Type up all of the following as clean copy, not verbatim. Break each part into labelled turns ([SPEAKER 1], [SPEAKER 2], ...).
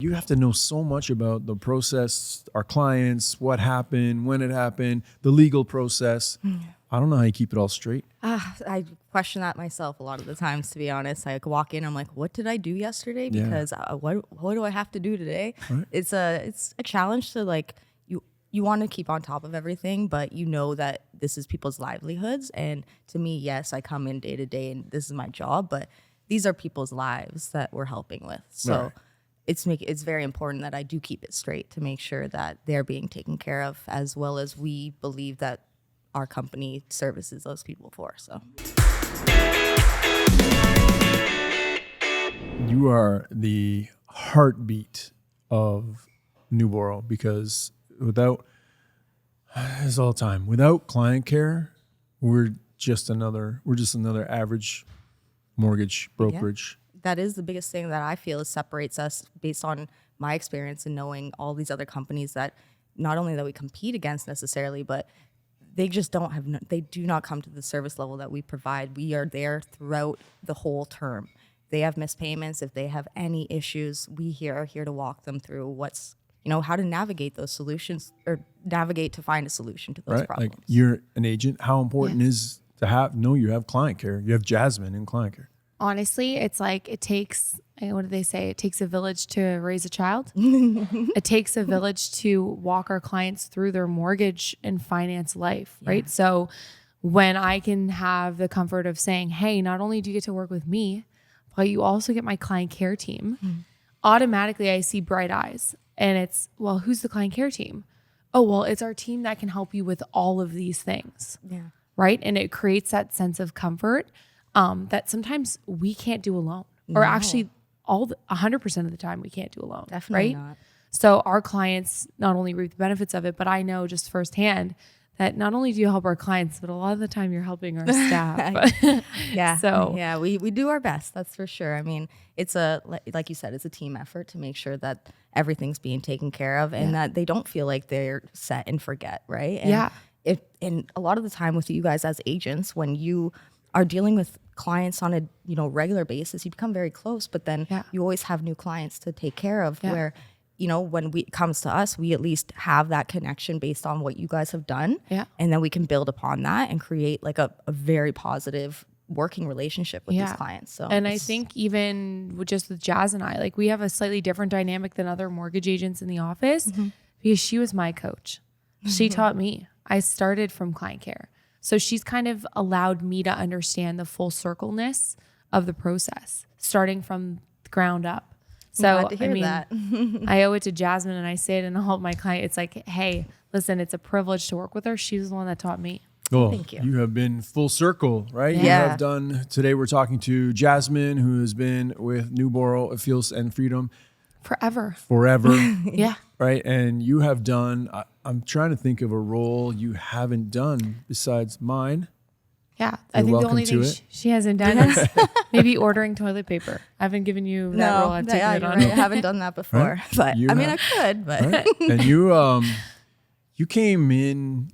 [SPEAKER 1] You have to know so much about the process, our clients, what happened, when it happened, the legal process. I don't know how you keep it all straight.
[SPEAKER 2] I question that myself a lot of the times, to be honest. I walk in, I'm like, what did I do yesterday? Because what do I have to do today?
[SPEAKER 1] Right.
[SPEAKER 2] It's a challenge to like, you want to keep on top of everything, but you know that this is people's livelihoods. And to me, yes, I come in day to day and this is my job, but these are people's lives that we're helping with. So
[SPEAKER 1] Right.
[SPEAKER 2] it's very important that I do keep it straight to make sure that they're being taken care of, as well as we believe that our company services those people for. So
[SPEAKER 1] You are the heartbeat of Nuborrow, because without, it's all the time, without client care, we're just another average mortgage brokerage.
[SPEAKER 2] that is the biggest thing that I feel separates us, based on my experience and knowing all these other companies that not only that we compete against necessarily, but they just don't have, they do not come to the service level that we provide. We are there throughout the whole term. They have missed payments. If they have any issues, we are here to walk them through what's, how to navigate those solutions, or navigate to find a solution to those
[SPEAKER 1] Right?
[SPEAKER 2] problems.
[SPEAKER 1] Like, you're an agent. How important is to you have client care. You have Jazmin in client care.
[SPEAKER 3] Honestly, it's like it takes, what do they say? It takes a village to raise a child. It takes a village to walk our clients through their mortgage and finance life, right? So when I can have the comfort of saying, hey, not only do you get to work with me, but you also get my client care team, automatically I see bright eyes. And it's, well, who's the client care team? Oh, well, it's our team that can help you with all of these things.
[SPEAKER 2] Yeah.
[SPEAKER 3] Right? And it creates that sense of comfort that sometimes we can't do alone. Or actually 100% of the time we can't do alone.
[SPEAKER 2] Definitely
[SPEAKER 3] right?
[SPEAKER 2] not.
[SPEAKER 3] So our clients not only reap the benefits of it, but I know just firsthand that not only do you help our clients, but a lot of the time you're helping our staff.
[SPEAKER 2] Yeah.
[SPEAKER 3] So
[SPEAKER 2] yeah, we do our best. That's for sure. I mean, it's like you said, it's a team effort to make sure that everything's being taken care of and that they don't feel like they're set and forget. Right. And and a lot of the time with you guys as agents, when you are dealing with clients on a regular basis, you become very close, but then you always have new clients to take care of where when it comes to us, we at least have that connection based on what you guys have done. Yeah. And then we can build upon that and create like a very positive working relationship with these clients. So,
[SPEAKER 3] and I think even with Jazz and I, like, we have a slightly different dynamic than other mortgage agents in the office because she was my coach. She taught me. I started from client care. So she's kind of allowed me to understand the full circleness of the process, starting from the ground up. So, I mean, I owe it to Jazmin, and I say it in all of my clients. It's like, hey, listen, it's a privilege to work with her. She's the one that taught me.
[SPEAKER 1] Well,
[SPEAKER 2] thank you.
[SPEAKER 1] You have been full circle, right?
[SPEAKER 2] Yeah.
[SPEAKER 1] You have done, today we're talking to Jazmin, who has been with Nuborrow, Feels and Freedom.
[SPEAKER 3] Forever.
[SPEAKER 1] Yeah. Right? And you have done, I'm trying to think of a role you haven't done besides mine.
[SPEAKER 3] Yeah, I think the only thing she hasn't done is maybe ordering toilet paper. I haven't given you that role. I've taken it on.
[SPEAKER 2] Right. I haven't done that before,
[SPEAKER 1] Right?
[SPEAKER 2] but I could. But
[SPEAKER 1] right? And you came in.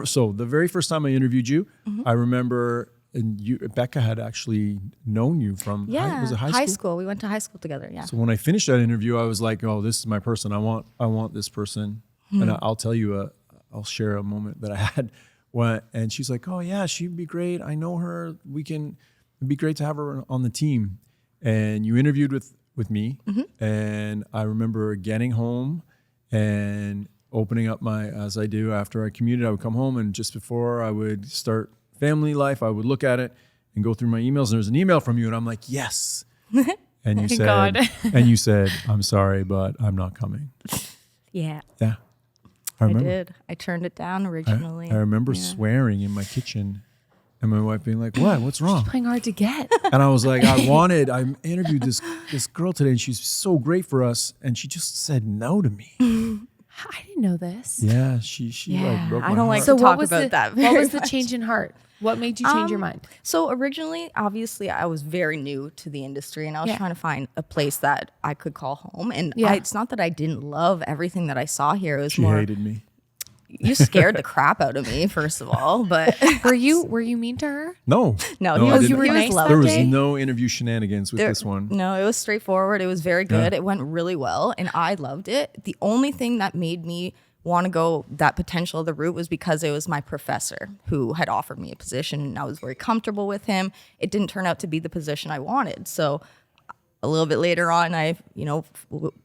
[SPEAKER 1] So the very first time I interviewed you, I remember, and Becca had actually known you from was it high school?
[SPEAKER 2] We went to high school together. Yeah.
[SPEAKER 1] So when I finished that interview, I was like, oh, this is my person. I want this person, and I'll tell you I'll share a moment that I had. And she's like, oh yeah, she'd be great. I know her. It'd be great to have her on the team. And you interviewed with me. And I remember getting home and opening up as I do after I commuted, I would come home, and just before I would start family life, I would look at it and go through my emails. And there's an email from you, and I'm like, yes. And you said, I'm sorry, but I'm not coming.
[SPEAKER 2] Yeah.
[SPEAKER 1] Yeah.
[SPEAKER 2] I did. I turned it down originally.
[SPEAKER 1] I remember swearing in my kitchen, and my wife being like, "What? What's wrong?"
[SPEAKER 3] She's playing hard to get.
[SPEAKER 1] And I was like, I interviewed this girl today, and she's so great for us, and she just said no to me.
[SPEAKER 3] I didn't know this.
[SPEAKER 1] Yeah, she like broke my heart.
[SPEAKER 2] I don't like to talk about that.
[SPEAKER 3] What was the change in heart? What made you change your mind?
[SPEAKER 2] So originally, obviously, I was very new to the industry, and I was trying to find a place that I could call home. And it's not that I didn't love everything that I saw here. It was
[SPEAKER 1] She hated me.
[SPEAKER 2] You scared the crap out of me, first of all. But
[SPEAKER 3] were you mean to her?
[SPEAKER 1] No.
[SPEAKER 2] No,
[SPEAKER 1] I
[SPEAKER 2] he
[SPEAKER 1] didn't.
[SPEAKER 2] was
[SPEAKER 3] nice
[SPEAKER 2] lovely.
[SPEAKER 1] There was no interview shenanigans with
[SPEAKER 2] There-
[SPEAKER 1] this one.
[SPEAKER 2] No, it was straightforward. It was very good.
[SPEAKER 1] Yeah.
[SPEAKER 2] It went really well, and I loved it. The only thing that made me want to go that potential of the route was because it was my professor who had offered me a position, and I was very comfortable with him. It didn't turn out to be the position I wanted, so a little bit later on, I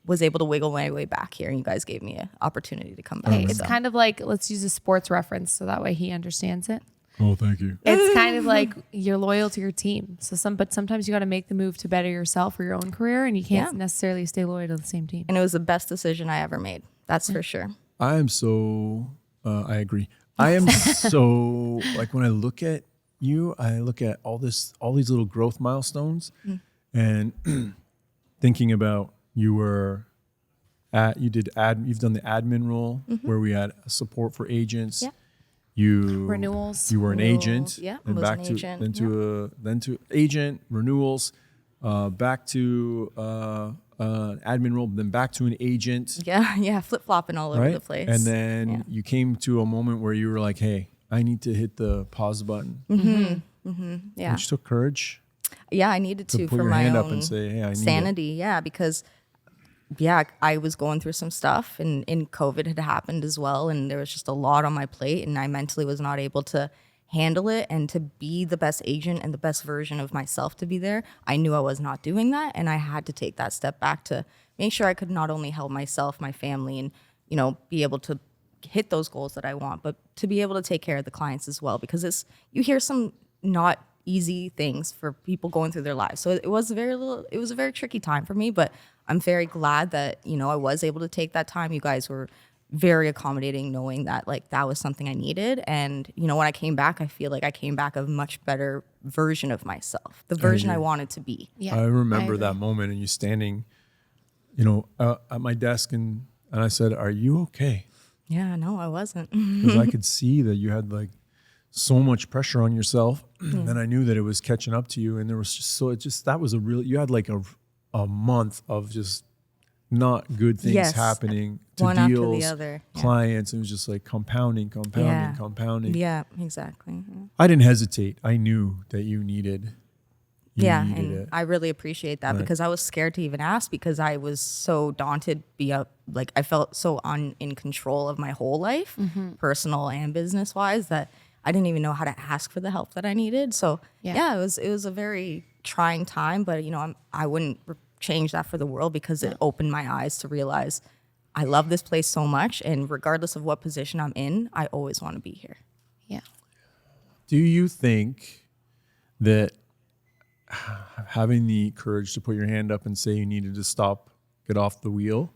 [SPEAKER 2] was able to wiggle my way back here, and you guys gave me an opportunity to come back.
[SPEAKER 3] Hey, it's kind of like, let's use a sports reference so that way he understands it.
[SPEAKER 1] Oh, thank you.
[SPEAKER 3] It's kind of like you're loyal to your team. But sometimes you got to make the move to better yourself or your own career, and you can't necessarily stay loyal to the same team.
[SPEAKER 2] And it was the best decision I ever made. That's for sure.
[SPEAKER 1] I am so, I agree. I am so, like when I look at you, I look at all these little growth milestones and thinking about you've done the admin role where we had support for agents.
[SPEAKER 2] Yeah.
[SPEAKER 3] Renewals.
[SPEAKER 1] You were an agent.
[SPEAKER 2] Yeah,
[SPEAKER 1] And
[SPEAKER 2] was
[SPEAKER 1] back
[SPEAKER 2] an
[SPEAKER 1] to,
[SPEAKER 2] agent.
[SPEAKER 1] then to agent, renewals, back to, admin role, then back to an agent.
[SPEAKER 2] Yeah, flip-flopping all over
[SPEAKER 1] Right?
[SPEAKER 2] the place.
[SPEAKER 1] And then you came to a moment where you were like, hey, I need to hit the pause button.
[SPEAKER 2] Yeah.
[SPEAKER 1] Which took courage
[SPEAKER 2] Yeah, I needed
[SPEAKER 1] to
[SPEAKER 2] to
[SPEAKER 1] put
[SPEAKER 2] for
[SPEAKER 1] your
[SPEAKER 2] my
[SPEAKER 1] hand
[SPEAKER 2] own
[SPEAKER 1] up and say, hey, I need
[SPEAKER 2] sanity. Yeah, because I was going through some stuff, and COVID had happened as well, and there was just a lot on my plate, and I mentally was not able to handle it, and to be the best agent and the best version of myself to be there. I knew I was not doing that, and I had to take that step back to make sure I could not only help myself, my family, and be able to hit those goals that I want, but to be able to take care of the clients as well, because you hear some not easy things for people going through their lives. So it was a very tricky time for me, but I'm very glad that, I was able to take that time. You guys were very accommodating, knowing that that was something I needed. And, when I came back, I feel like I came back a much better version of myself, the version I wanted to be.
[SPEAKER 3] Yeah,
[SPEAKER 1] I remember
[SPEAKER 3] agree.
[SPEAKER 1] that moment and you standing, at my desk and I said, are you okay?
[SPEAKER 2] Yeah, no, I wasn't.
[SPEAKER 1] Because I could see that you had so much pressure on yourself. And I knew that it was catching up to you. And there was you had a month of just not good things
[SPEAKER 2] Yes.
[SPEAKER 1] happening to
[SPEAKER 2] One after the
[SPEAKER 1] deals,
[SPEAKER 2] other. Yeah.
[SPEAKER 1] clients. It was just compounding.
[SPEAKER 2] Yeah, exactly. Yeah.
[SPEAKER 1] I didn't hesitate. I knew that you needed
[SPEAKER 2] And
[SPEAKER 1] it.
[SPEAKER 2] I really appreciate that because I was scared to even ask because I was so daunted. I felt so in control of my whole life, personal and business wise, that I didn't even know how to ask for the help that I needed. So it was a very trying time, but I wouldn't change that for the world because it opened my eyes to realize I love this place so much, and regardless of what position I'm in, I always want to be here.
[SPEAKER 3] Yeah.
[SPEAKER 1] Do you think that having the courage to put your hand up and say you needed to stop, get off the wheel,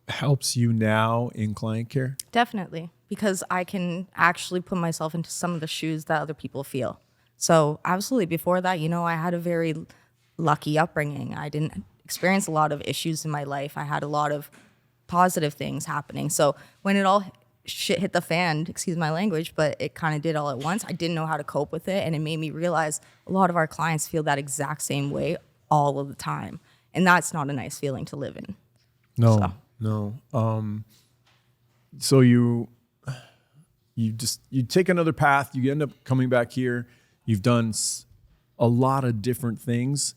[SPEAKER 1] helps you now in client care?
[SPEAKER 2] Definitely, because I can actually put myself into some of the shoes that other people feel. So absolutely, before that, I had a very lucky upbringing. I didn't experience a lot of issues in my life. I had a lot of positive things happening. So when it all shit hit the fan, excuse my language, but it kind of did all at once, I didn't know how to cope with it. And it made me realize a lot of our clients feel that exact same way all of the time. And that's not a nice feeling to live in.
[SPEAKER 1] No. So you take another path, you end up coming back here. You've done a lot of different things,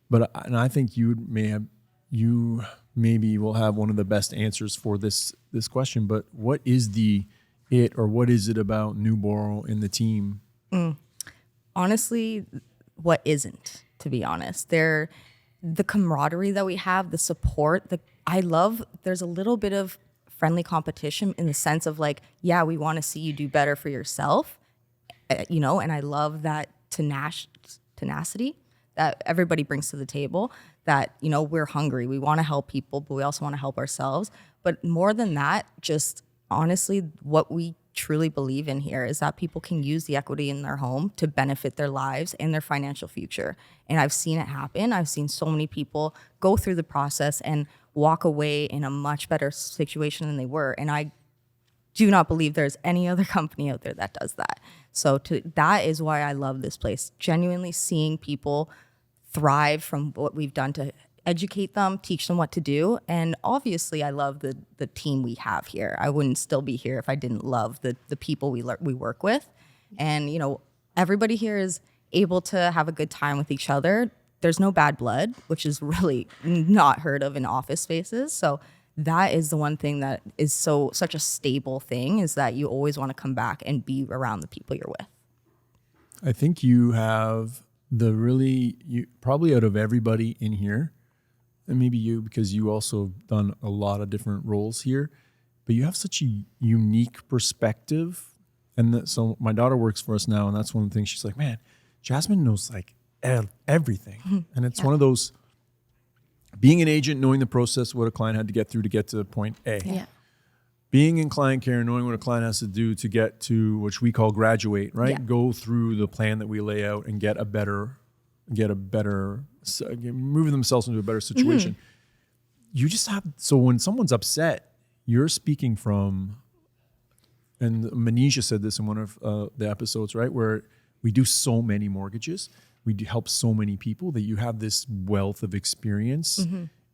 [SPEAKER 1] and I think you maybe will have one of the best answers for this question. But what is what is it about Nuborrow and the team?
[SPEAKER 2] Honestly, what isn't, to be honest? The camaraderie that we have, the support, there's a little bit of friendly competition in the sense of we want to see you do better for yourself, and I love that tenacity that everybody brings to the table, that, we're hungry. We want to help people, but we also want to help ourselves. But more than that, just honestly, what we truly believe in here is that people can use the equity in their home to benefit their lives and their financial future. And I've seen it happen. I've seen so many people go through the process and walk away in a much better situation than they were. And I do not believe there's any other company out there that does that. So that is why I love this place. Genuinely seeing people thrive from what we've done to educate them, teach them what to do. And obviously I love the team we have here. I wouldn't still be here if I didn't love the people we work with. And, you know, everybody here is able to have a good time with each other. There's no bad blood, which is really not heard of in office spaces. So that is the one thing that is such a stable thing, is that you always want to come back and be around the people you're with.
[SPEAKER 1] I think you have you probably out of everybody in here, and maybe you, because you also have done a lot of different roles here, but you have such a unique perspective. And so my daughter works for us now, and that's one of the things she's like, man, Jazmin knows like everything. And it's one of those, being an agent, knowing the process, what a client had to get through to get to point A.
[SPEAKER 3] Yeah.
[SPEAKER 1] Being in client care, knowing what a client has to do to get to, which we call graduate, right?
[SPEAKER 2] Yeah.
[SPEAKER 1] Go through the plan that we lay out and get a better, move themselves into a better situation. You just have, so when someone's upset, you're speaking from, and Manisha said this in one of the episodes, right? Where we do so many mortgages, we do help so many people, that you have this wealth of experience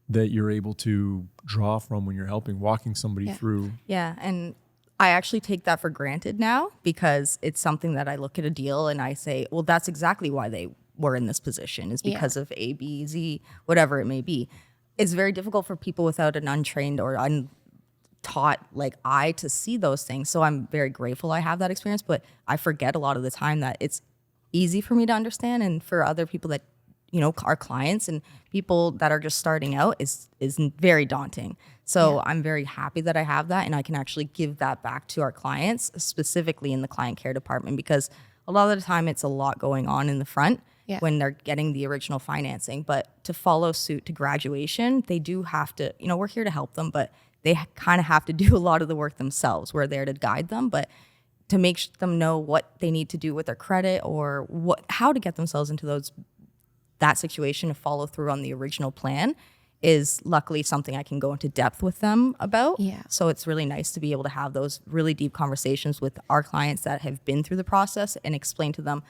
[SPEAKER 1] that you're able to draw from when you're walking somebody through.
[SPEAKER 2] Yeah, and I actually take that for granted now, because it's something that I look at a deal and I say, well, that's exactly why they were in this position, is because of A, B, Z, whatever it may be. It's very difficult for people without an untrained or untaught like eye to see those things. So I'm very grateful I have that experience, but I forget a lot of the time that it's easy for me to understand, and for other people that, you know, our clients and people that are just starting out is very daunting. So I'm very happy that I have that, and I can actually give that back to our clients, specifically in the client care department, because a lot of the time it's a lot going on in the front when they're getting the original financing. But to follow suit to graduation, they do have to, you know, we're here to help them, but they kind of have to do a lot of the work themselves. We're there to guide them, but to make them know what they need to do with their credit, or how to get themselves into that situation to follow through on the original plan, is luckily something I can go into depth with them about.
[SPEAKER 3] Yeah.
[SPEAKER 2] So it's really nice to be able to have those really deep conversations with our clients that have been through the process, and explain to them,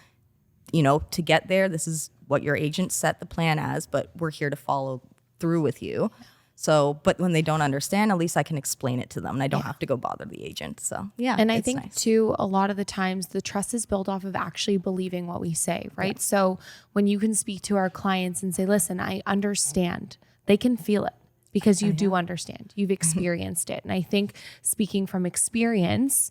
[SPEAKER 2] you know, to get there, this is what your agent set the plan as, but we're here to follow through with you. So, but when they don't understand, at least I can explain it to them, and I don't have to go bother the agent. So, yeah.
[SPEAKER 3] And I think too, a lot of the times the trust is built off of actually believing what we say, right? Yeah. So when you can speak to our clients and say, listen, I understand, they can feel it, because you do understand, you've experienced it. And I think speaking from experience,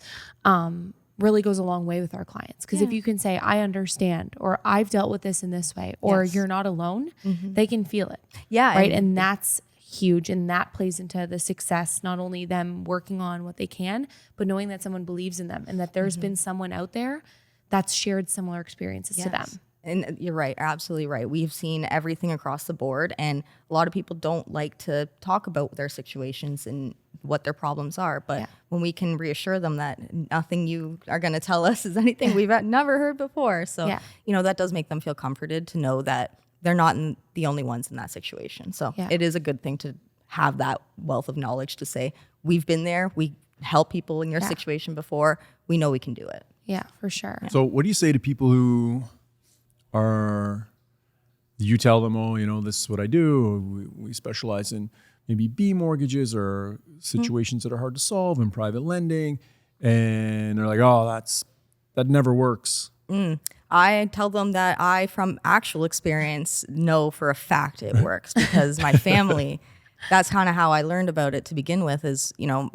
[SPEAKER 3] really goes a long way with our clients. Because if you can say, I understand, or I've dealt with this in this way, or you're not alone, they can feel it.
[SPEAKER 2] Yeah.
[SPEAKER 3] Right. And that's huge, and that plays into the success, not only them working on what they can, but knowing that someone believes in them, and that there's been someone out there that's shared similar experiences to them.
[SPEAKER 2] And you're right, absolutely right. We've seen everything across the board, and a lot of people don't like to talk about their situations and what their problems are. But when we can reassure them that nothing you are going to tell us is anything we've never heard before. So, you know, that does make them feel comforted to know that they're not the only ones in that situation. So it is a good thing to have that wealth of knowledge to say, we've been there, we helped people in your situation before, we know we can do it.
[SPEAKER 3] Yeah, for sure.
[SPEAKER 1] So what do you say to people who you tell them, oh, you know, this is what I do. We specialize in maybe B mortgages or situations that are hard to solve in private lending. And they're like, oh, that never works.
[SPEAKER 2] I tell them that I, from actual experience, know for a fact it works, because my family, that's kind of how I learned about it to begin with, is, you know,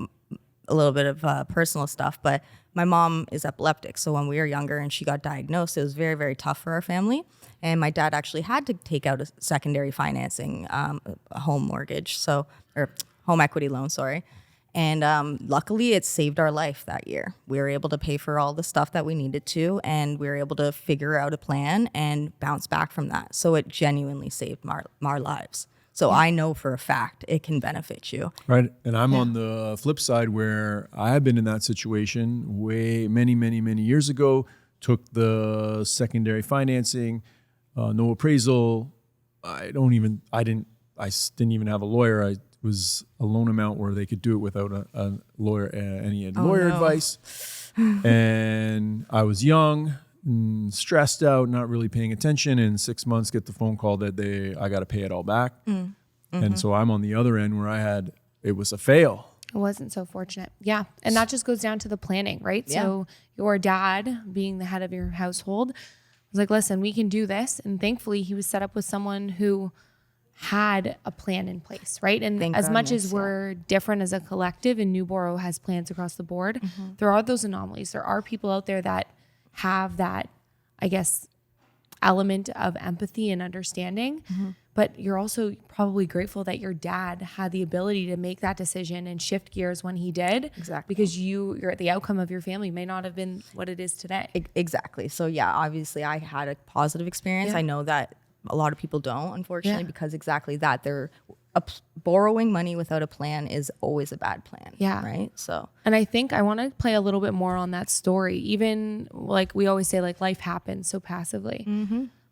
[SPEAKER 2] a little bit of personal stuff. But my mom is epileptic. So when we were younger and she got diagnosed, it was very, very tough for our family. And my dad actually had to take out a secondary financing, a home mortgage, or home equity loan, sorry. And luckily, it saved our life that year. We were able to pay for all the stuff that we needed to, and we were able to figure out a plan and bounce back from that. So it genuinely saved our lives. So I know for a fact it can benefit you.
[SPEAKER 1] Right. And I'm on the flip side, where I've been in that situation many years ago, took the secondary financing, no appraisal. I didn't even have a lawyer. I was a loan amount where they could do it without a lawyer, any lawyer advice. And I was young, stressed out, not really paying attention. And 6 months, get the phone call that I got to pay it all back. And so I'm on the other end where it was a fail.
[SPEAKER 3] It wasn't so fortunate. Yeah. And that just goes down to the planning, right?
[SPEAKER 2] Yeah.
[SPEAKER 3] So your dad, being the head of your household, was like, listen, we can do this. And thankfully he was set up with someone who had a plan in place, right? And
[SPEAKER 2] Thank
[SPEAKER 3] as much
[SPEAKER 2] goodness,
[SPEAKER 3] as we're different as a collective, and Nuborrow has plans across the board, there are those anomalies. There are people out there that have that, I guess, element of empathy and understanding. But you're also probably grateful that your dad had the ability to make that decision and shift gears when he did.
[SPEAKER 2] Exactly.
[SPEAKER 3] Because the outcome of your family may not have been what it is today.
[SPEAKER 2] Exactly. So yeah, obviously I had a positive experience.
[SPEAKER 3] Yeah.
[SPEAKER 2] I know that a lot of people don't, unfortunately,
[SPEAKER 3] Yeah.
[SPEAKER 2] because exactly that they're borrowing money without a plan is always a bad plan.
[SPEAKER 3] Yeah.
[SPEAKER 2] Right. So,
[SPEAKER 3] And I think I want to play a little bit more on that story. Even like we always say, like life happens so passively.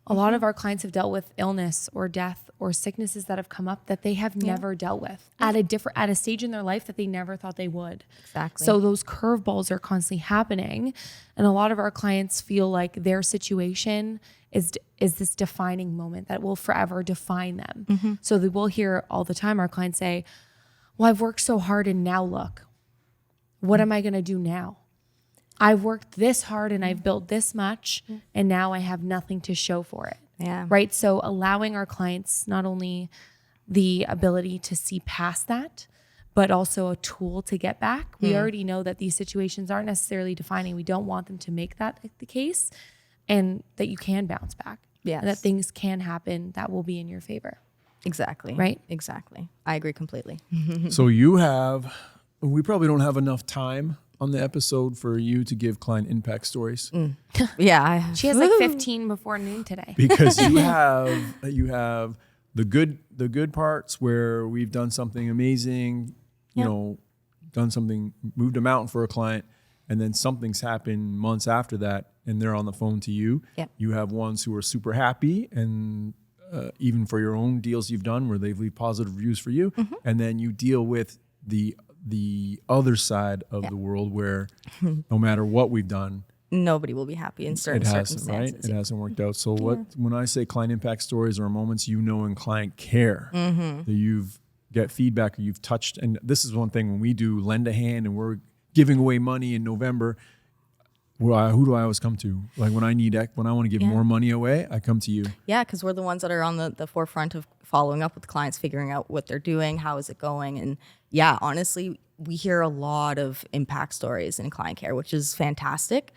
[SPEAKER 3] A lot of our clients have dealt with illness or death or sicknesses that have come up that they have never dealt with at a stage in their life that they never thought they would.
[SPEAKER 2] Exactly.
[SPEAKER 3] So those curveballs are constantly happening. And a lot of our clients feel like their situation is this defining moment that will forever define them. So they will hear all the time our clients say, well, I've worked so hard and now look, what am I going to do now? I've worked this hard and I've built this much and now I have nothing to show for it.
[SPEAKER 2] Yeah.
[SPEAKER 3] Right. So allowing our clients not only the ability to see past that, but also a tool to get back. We already know that these situations aren't necessarily defining. We don't want them to make that the case, and that you can bounce back.
[SPEAKER 2] Yes.
[SPEAKER 3] And that things can happen that will be in your favor.
[SPEAKER 2] Exactly.
[SPEAKER 3] Right?
[SPEAKER 2] Exactly. I agree completely.
[SPEAKER 1] So we probably don't have enough time on the episode for you to give client impact stories
[SPEAKER 2] Yeah.
[SPEAKER 3] She has like 15 before noon today.
[SPEAKER 1] because you have the good parts where we've done something amazing, moved a mountain for a client, and then something's happened months after that and they're on the phone to you.
[SPEAKER 2] Yep.
[SPEAKER 1] You have ones who are super happy, and even for your own deals you've done where they've leave positive reviews for you. And then you deal with the other side of the world where no matter what we've done,
[SPEAKER 2] Nobody will be happy in certain circumstances.
[SPEAKER 1] Right? It hasn't worked out. So when I say client impact stories are moments in client care that you've get feedback or you've touched. And this is one thing when we do lend a hand and we're giving away money in November, who do I always come to? Like when I want to give more money away, I come to you.
[SPEAKER 2] Yeah, because we're the ones that are on the forefront of following up with clients, figuring out what they're doing, how is it going. And yeah, honestly, we hear a lot of impact stories in client care, which is fantastic.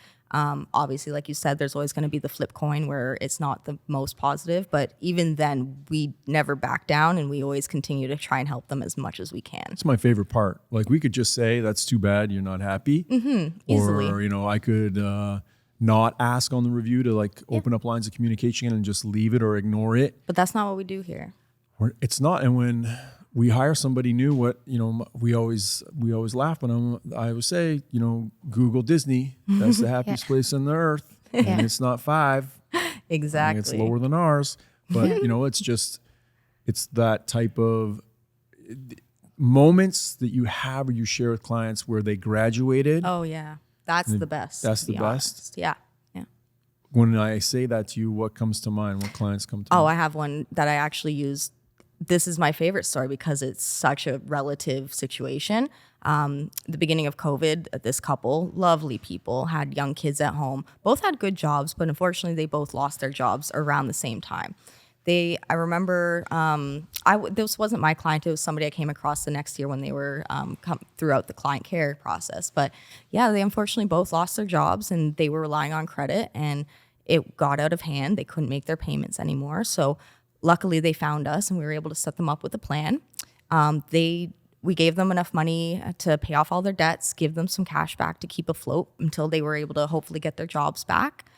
[SPEAKER 2] Obviously, like you said, there's always going to be the flip coin where it's not the most positive, but even then we never back down and we always continue to try and help them as much as we can.
[SPEAKER 1] It's my favorite part. Like we could just say, that's too bad, you're not happy.
[SPEAKER 2] Easily.
[SPEAKER 1] Or, I could not ask on the review to open up lines of communication and just leave it or ignore it.
[SPEAKER 2] But that's not what we do here.
[SPEAKER 1] Or it's not. And when we hire somebody new, we always laugh, but I always say, Google Disney, that's the happiest place on the earth. And it's not 5.
[SPEAKER 2] Exactly.
[SPEAKER 1] It's lower than ours. But, it's that type of moments that you have or you share with clients where they graduated.
[SPEAKER 2] Oh, yeah. That's the best.
[SPEAKER 1] That's
[SPEAKER 2] to be
[SPEAKER 1] the best?
[SPEAKER 2] honest. Yeah. Yeah.
[SPEAKER 1] When I say that to you, what comes to mind? What clients come to mind?
[SPEAKER 2] Oh, I have one that I actually used. This is my favorite story because it's such a relative situation. The beginning of COVID, this couple, lovely people, had young kids at home. Both had good jobs, but unfortunately, they both lost their jobs around the same time. I remember, this wasn't my client. It was somebody I came across the next year when they were throughout the client care process. But yeah, they unfortunately both lost their jobs and they were relying on credit and it got out of hand. They couldn't make their payments anymore. So luckily they found us and we were able to set them up with a plan. We gave them enough money to pay off all their debts, give them some cash back to keep afloat until they were able to hopefully get their jobs back.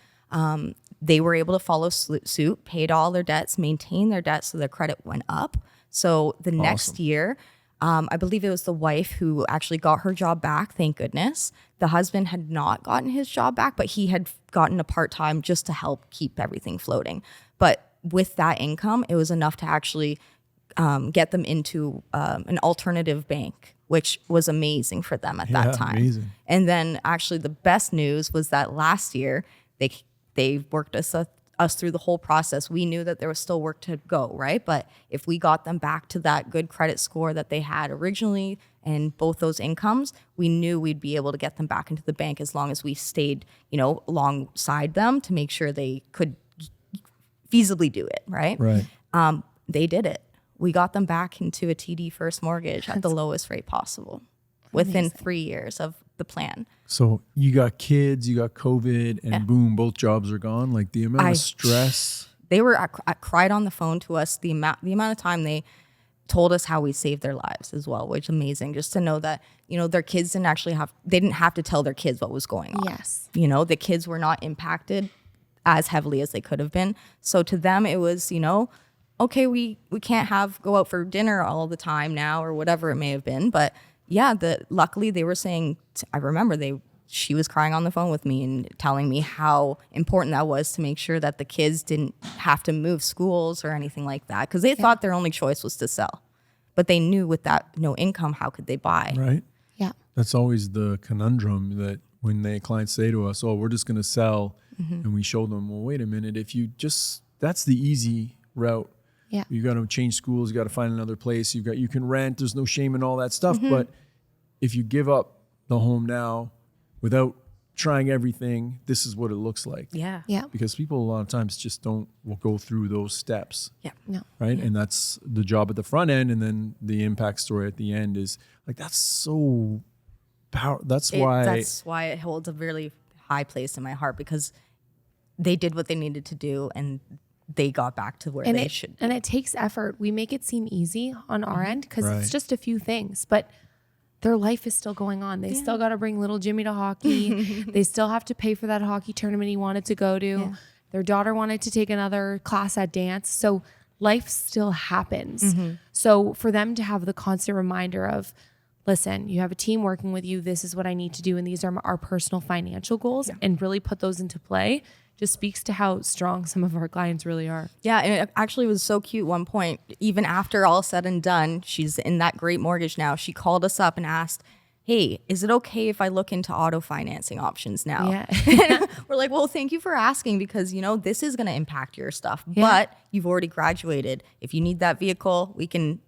[SPEAKER 2] They were able to follow suit, paid all their debts, maintained their debts, so their credit went up. So the next year, I believe it was the wife who actually got her job back, thank goodness. The husband had not gotten his job back, but he had gotten a part-time just to help keep everything floating. But with that income, it was enough to actually get them into an alternative bank, which was amazing for them at that time.
[SPEAKER 1] Amazing.
[SPEAKER 2] And then actually the best news was that last year, they worked us us through the whole process. We knew that there was still work to go, right? But if we got them back to that good credit score that they had originally and both those incomes, we knew we'd be able to get them back into the bank as long as we stayed, alongside them to make sure they could feasibly do it, right?
[SPEAKER 1] Right.
[SPEAKER 2] They did it. We got them back into a TD first mortgage at the lowest rate possible within 3 years of the plan.
[SPEAKER 1] So you got kids, you got COVID, and boom, both jobs are gone. Like the amount of stress.
[SPEAKER 2] They were I cried on the phone to us. The amount of time they told us how we saved their lives as well, which is amazing. Just to know that their kids didn't have to tell their kids what was going on.
[SPEAKER 3] Yes,
[SPEAKER 2] the kids were not impacted as heavily as they could have been. So to them, it was okay, we can't go out for dinner all the time now or whatever it may have been, but. Yeah, luckily they were saying, I remember she was crying on the phone with me and telling me how important that was to make sure that the kids didn't have to move schools or anything like that. Because they thought their only choice was to sell. But they knew with that no income, how could they buy?
[SPEAKER 1] Right.
[SPEAKER 3] Yeah.
[SPEAKER 1] That's always the conundrum that when clients say to us, oh, we're just going to sell. And we show them, well, wait a minute. That's the easy route.
[SPEAKER 3] Yeah.
[SPEAKER 1] You got to change schools. You got to find another place. You can rent. There's no shame in all that stuff. But if you give up the home now without trying everything, this is what it looks like.
[SPEAKER 2] Yeah.
[SPEAKER 3] Yeah.
[SPEAKER 1] Because people a lot of times just will go through those steps.
[SPEAKER 2] Yeah.
[SPEAKER 3] No.
[SPEAKER 1] Right. Yeah. And that's the job at the front end. And then the impact story at the end is like, that's so powerful. That's why
[SPEAKER 2] it holds a really high place in my heart, because they did what they needed to do and they got back to where they should be.
[SPEAKER 3] And it takes effort. We make it seem easy on our end because
[SPEAKER 1] Right.
[SPEAKER 3] it's just a few things, but their life is still going on. They still got to bring little Jimmy to hockey. They still have to pay for that hockey tournament he wanted to go to. Yeah. Their daughter wanted to take another class at dance. So life still happens. So for them to have the constant reminder of, listen, you have a team working with you. This is what I need to do. And these are our personal financial goals, and really put those into play just speaks to how strong some of our clients really are.
[SPEAKER 2] Yeah, and it actually was so cute. One point, even after all said and done, she's in that great mortgage now. She called us up and asked, hey, is it okay if I look into auto financing options now?
[SPEAKER 3] Yeah.
[SPEAKER 2] We're like, well, thank you for asking, because, this is going to impact your stuff. But you've already graduated. If you need that vehicle, we can,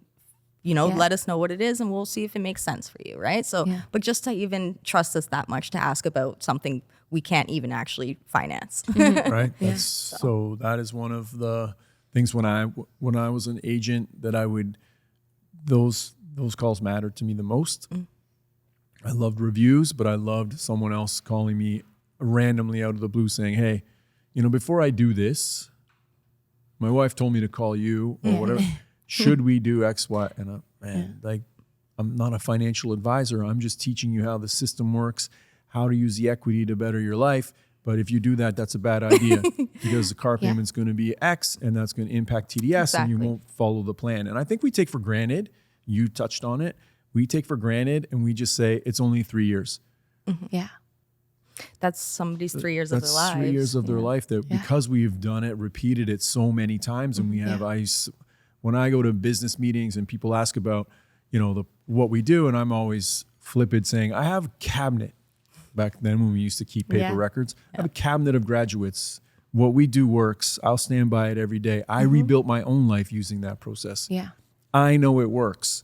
[SPEAKER 2] let us know what it is and we'll see if it makes sense for you, right? So, but just to even trust us that much to ask about something we can't even actually finance.
[SPEAKER 1] Right. So that is one of the things when I was an agent that those calls mattered to me the most. I loved reviews, but I loved someone else calling me randomly out of the blue saying, hey, before I do this, my wife told me to call you or whatever. Should we do X, Y? And I'm not a financial advisor. I'm just teaching you how the system works, how to use the equity to better your life. But if you do that, that's a bad idea because the car payment's going to be X and that's going to impact TDS and you won't follow the plan. And I think we take for granted, you touched on it, we take for granted and we just say it's only 3 years.
[SPEAKER 3] Yeah.
[SPEAKER 2] That's somebody's 3 years of their lives.
[SPEAKER 1] 3 years of their life that because we've done it, repeated it so many times and we have, when I go to business meetings and people ask about, what we do, and I'm always flippant saying, I have a cabinet. Back then when we used to keep paper records, I have a cabinet of graduates. What we do works. I'll stand by it every day. I rebuilt my own life using that process.
[SPEAKER 3] Yeah.
[SPEAKER 1] I know it works.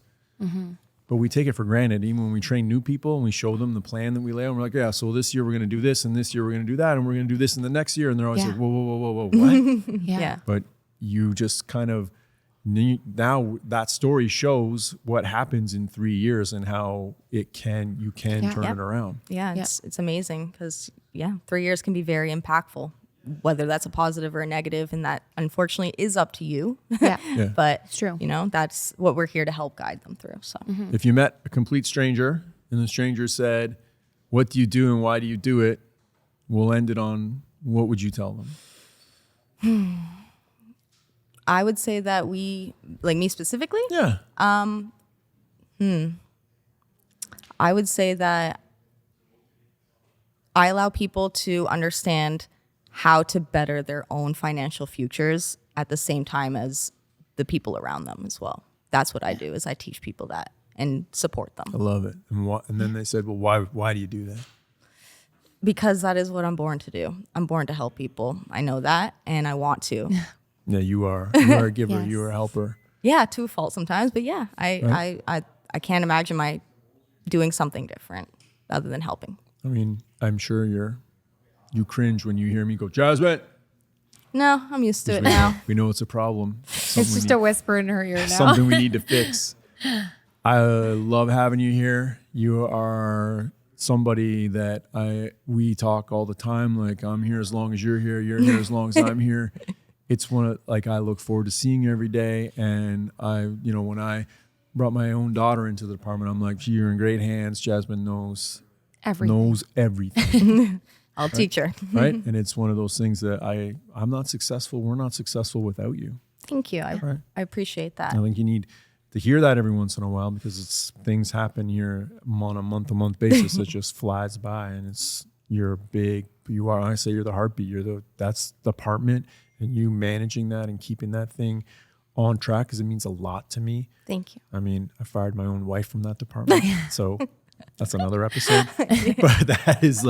[SPEAKER 1] But we take it for granted. Even when we train new people and we show them the plan that we lay out, we're like, yeah, so this year we're going to do this and this year we're going to do that and we're going to do this in the next year. And they're always like, whoa, what?
[SPEAKER 2] Yeah.
[SPEAKER 1] But you just kind of, now that story shows what happens in 3 years and how you can turn it around.
[SPEAKER 2] Yeah, it's amazing because 3 years can be very impactful, whether that's a positive or a negative, and that unfortunately is up to you. But
[SPEAKER 3] It's true.
[SPEAKER 2] That's what we're here to help guide them through. So
[SPEAKER 1] If you met a complete stranger and the stranger said, what do you do and why do you do it? We'll end it on, what would you tell them?
[SPEAKER 2] I would say that we, like me specifically?
[SPEAKER 1] Yeah.
[SPEAKER 2] I would say that I allow people to understand how to better their own financial futures at the same time as the people around them as well. That's what I do, is I teach people that and support them.
[SPEAKER 1] I love it. And then they said, well, why do you do that?
[SPEAKER 2] Because that is what I'm born to do. I'm born to help people. I know that, and I want to.
[SPEAKER 1] Yeah, you are. You are a giver.
[SPEAKER 3] Yes.
[SPEAKER 1] You are a helper.
[SPEAKER 2] Yeah, to a fault sometimes, but yeah, I can't imagine my doing something different other than helping.
[SPEAKER 1] I mean, I'm sure you cringe when you hear me go, Jazmin.
[SPEAKER 2] No, I'm used to it now.
[SPEAKER 1] We know it's a problem.
[SPEAKER 3] It's just a whisper in her ear now.
[SPEAKER 1] Something we need to fix. I love having you here. You are somebody that we talk all the time. Like, I'm here as long as you're here as long as I'm here. It's I look forward to seeing you every day. And when I brought my own daughter into the department, I'm like, you're in great hands. Jazmin knows everything.
[SPEAKER 2] I'll teach her.
[SPEAKER 1] Right. And it's one of those things that I'm not successful. We're not successful without you.
[SPEAKER 2] Thank you. I appreciate that.
[SPEAKER 1] I think you need to hear that every once in a while, because things happen here on a month-to-month basis that just flies by, and you're the heartbeat. That's the department, and you managing that and keeping that thing on track, because it means a lot to me.
[SPEAKER 2] Thank you.
[SPEAKER 1] I mean, I fired my own wife from that department, so that's another episode. But that is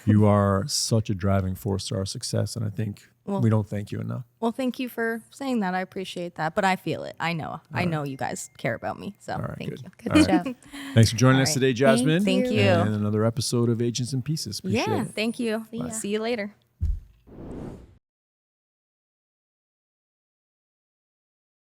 [SPEAKER 1] you are such a driving force to our success, and I think we don't thank you enough.
[SPEAKER 2] Well, thank you for saying that. I appreciate that, but I feel it. I know. I know you guys care about me, so thank you.
[SPEAKER 3] Good stuff.
[SPEAKER 1] Thanks for joining us today, Jazmin.
[SPEAKER 2] Thank you.
[SPEAKER 1] And another episode of Agents and Pieces. Appreciate it.
[SPEAKER 2] Thank you. See you later.